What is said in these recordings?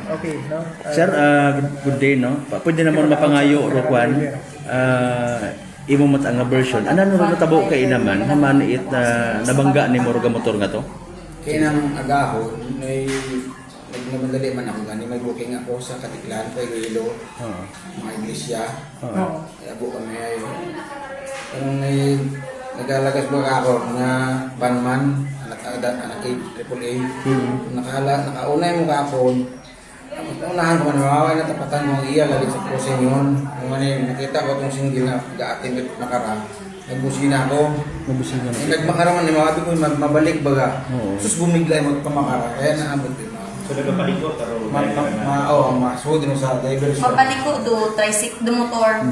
Okay, no? Sir, good day, no? Pwede naman mapangayo, Rokwan. Imo mat ang version. Ano nung natabo kay naman, haman it nabangga ni Morga motor nga to? Kaya nang agahon, may nagmamadali man ako gani, may booking ako sa Katiklan, kay Iloilo, mga iglesia. Kaya po kami ay, parang may nagalagas ba ako na banman, anak kay AAA. Nakauna yung kapon. Tapos naunahan ko man, mawaway na tapatan mo iya, lagi sa pusin yun. Kung ano yung nakita ko itong single na gaatin at makara, nagbusina ako. Nabusina. Nagmakara man, mawabi ko mabalik baga. Sus bumigla yung magpamakara, kaya naabot din. So nagpapalikot pero masuod din sa diversion. Papaliko do tricycle do motor.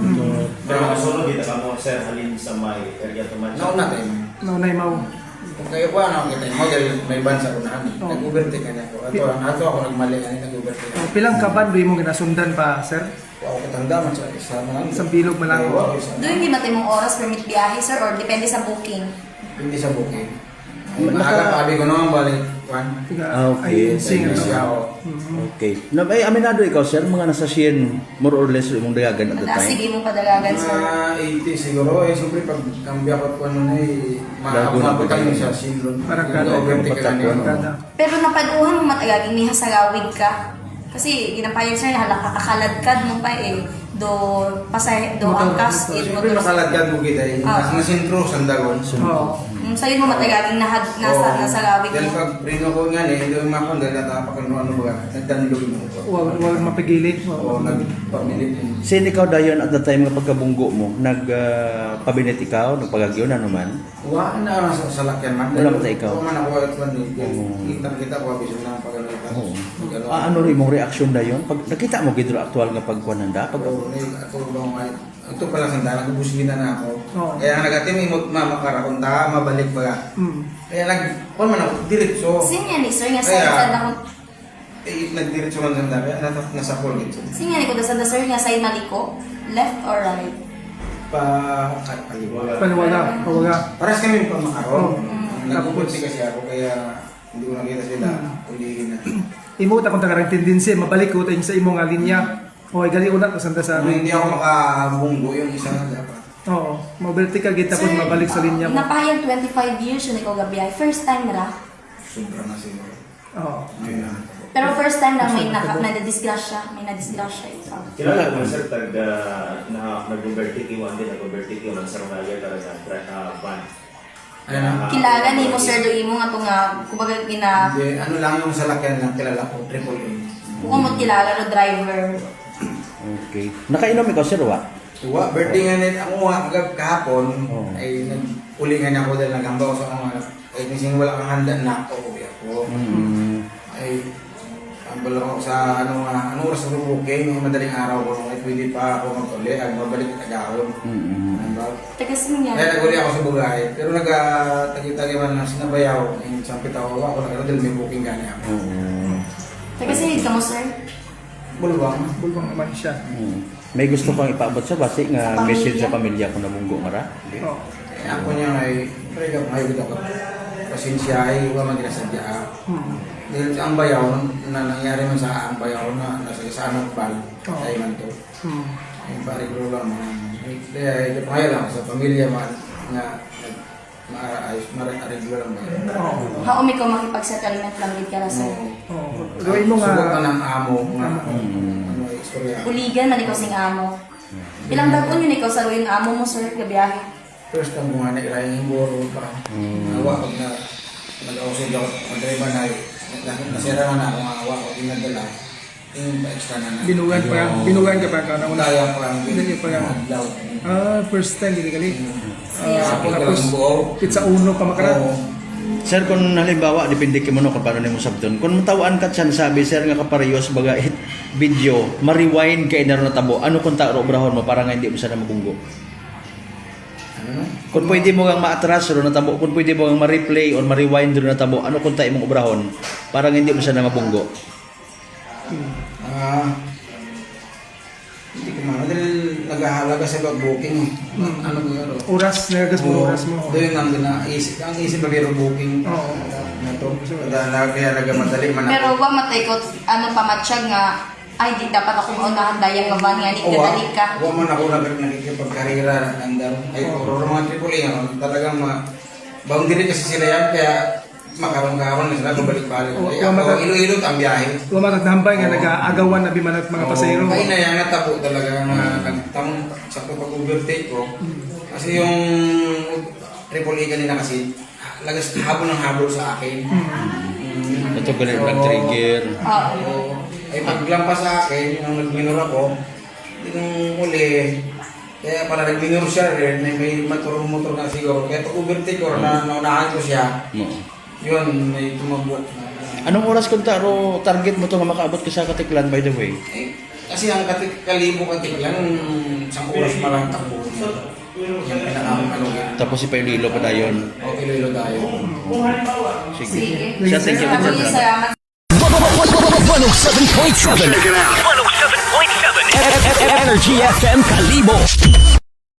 pero makasunod dito ka mo sir halin sa may area to match. Nauna tayo. Naunay mau. Kung kayo po ano, kita mo dahil may ban sa unahan. Nag-overtake ka niya ako. Ato ako nagmali ka nag-overtake. Pilang kaban ba mo ginasundan pa, sir? Ako katanda man sa isa man. Isang bilog man lang. Doon hindi matimong oras permit biyahe sir or depende sa booking. Hindi sa booking. Nakakapabi ko naman balik. Okay. Okay. Ay, aminado ikaw, sir, mga nasa 100 more or less imong dagagan at the time. Sige mong padalagan sir. Mga 80 siguro. Siyempre pag kambya ko ano na maabot tayo sa silon. Parang kada. Kada. Pero napaduhan mo matagaging niya sa gawid ka. Kasi ginapayag sir na halakakalad mo pa do pasay do angkas Siyempre nakaladkad mo kita nasintro sandagon. Sa'yo mo matagaging nasa gawid Dahil mo. pag prino ko nga hindi ko makon dahil natapakan mo ano ba nagdanlog mo ko. Huwag mapigili. Oo, nagpamilit. Sin ikaw dayon at the time nga pagkabunggo mo, nagpabinet ikaw, nagpagagyo na naman. Wala na sa salakyan man. Wala mo ikaw. Wala man ako at man. Kita ko abis na pagano. Ano rin mong reaksyon dayon? Pag nakita mo gidro aktual nga pagkuananda, pag Ako ba ito pala sandala nagubusina na ako. Kaya nagatim imot mamakara kung ta mabalik ba. Kaya kon man ako diretso. Sinya ni sir nga sa na Nagdiretso man sandala nasa polit. Sinya ni ko sa sir nga sa maliko, left or right. Paliwala. Pawaga. Paras kami pa makaro. Nagpupunti kasi ako kaya hindi ko nakita sila. Ulihin na. Imo ta kung tagarang tendency mabalik ko tayong sa imong linya. Okay, gali una to sanda sa Hindi ako makabunggo yung isa na dapat. Oo, mobility ka gita po mabalik sa linya mo. Napahayag 25 years yun ikaw gabi. First time ra. Sobra na siguro. Oo. Pero first time lang may na-disgrasya. May na-disgrasya ikaw. Kilala ko sir tag nag-overtake one din nag-overtake man sa Raya talaga van. Kilala ni mo sir do imo nga to nga kumbaga Hindi, ano lang yung salakyan lang kilala ko, triple A. kung mo kilala do driver. okay. Nakainom ikaw, sir, wa? Tuwa, birthday nga nito ako nga kahapon ay nag-ulingan ako dahil nagamba ko sa mga ay nising wala kang handa na ako. Ay ambal ako sa ano oras na booking, madaling araw ko ay pwede pa ako mag-uli, ay mabalik ka gahon. Tagas niya. Kaya nag-uli ako sa bugay, pero nag-tagi-tagi man na sinabayaw, yung sampit ako nagkaroon dahil may booking gani ako. Tagas ka mo sir. Bulwang. Bulbang naman siya. May gusto kang ipaabot sa basi nga Sa message pamilya. sa pamilya ko na bunggo mara? Oo. Kaya ako niya ay, pero mayroon ako. Pasensya ay huwag man ginasadya. Dahil ang bayaw, na nangyari man sa ang bayaw na nasa isang bal, tayo man to. Ay pari ko lang. Kaya ipangaya lang sa pamilya man nga maayos, mareglo lang ba. Haom ikaw makipag-settlement lang gid ka ra sir. Oo. Gawin mo Sugot nga. na ng amo nga ano istorya. Uligan man ikaw sing amo. Ilang dagon yun ikaw sa ruin amo mo sir gabiyahe. First time ko nga na yung boro pa. Nawa ko na nag-ausig ako, mag-drive na nasira na ako nga awa ko, dinadala. Yung pa-extra na na. Binugan ka pa ka na una. Daya pa lang. Hindi pa lang. First time dili gali. Ako na lang buo. Pizza uno pa makara. Sir, kung halimbawa, depende ka mo no kung paano nimo sabdon. Kung matawaan ka siya sabi, sir, nga kaparehos baga video, ma-rewind kay na natabo. Ano kung taro obrahon mo para nga hindi mo sana mabunggo? Kung pwede mo kang ma-atras ro natabo, kung pwede mo kang ma-replay or ma-rewind ro natabo, ano kung tayo mong obrahon para nga hindi mo sana mabunggo? Hindi ko man. Dahil naghahalaga sa booking. Ano ko yun? Oras, nagagas mo oras mo. Doon nandun na. Ang isip na biro booking. Oo. Kaya nagamadali man ako. Pero wa matay ko ano pa matsyag nga ay di dapat ako maunahan dayang nga van nga ni kadali ka. Huwag man ako nakikipagkarira. Ay, puro mga triple A. Talagang boundary kasi sila yan. Kaya makaroon-karoon na sila. Babalik-balik. Ay, ako ilo-ilo ang biyahe. Lumatagdambay nga nag-aagawan na bimanat mga pasahero. Ay na yan, natabo talaga na nagtang sa pag-overtake ko. Kasi yung triple A kanina kasi, lagas habol ng habol sa akin. Ito ganun nag-trigger. Oo. Ay paglampas sa akin, nung nag-minor ako, yung uli, kaya pala nag-minor siya rin, may motor na siguro. Kaya pag-overtake ko, naunahan ko siya, yun, may tumabot. Anong oras kung taro target mo to nga makaabot ka sa Katiklan, by the way? Eh, kasi ang Katiklan, isang oras pa lang takbo. Yung pinaka-ano yun. Tapos si Paililo pa na yun. O, Iloilo tayo. Sige. Sige. Siya, thank you. Maraming salamat. 107.7 Energy FM Kalibo.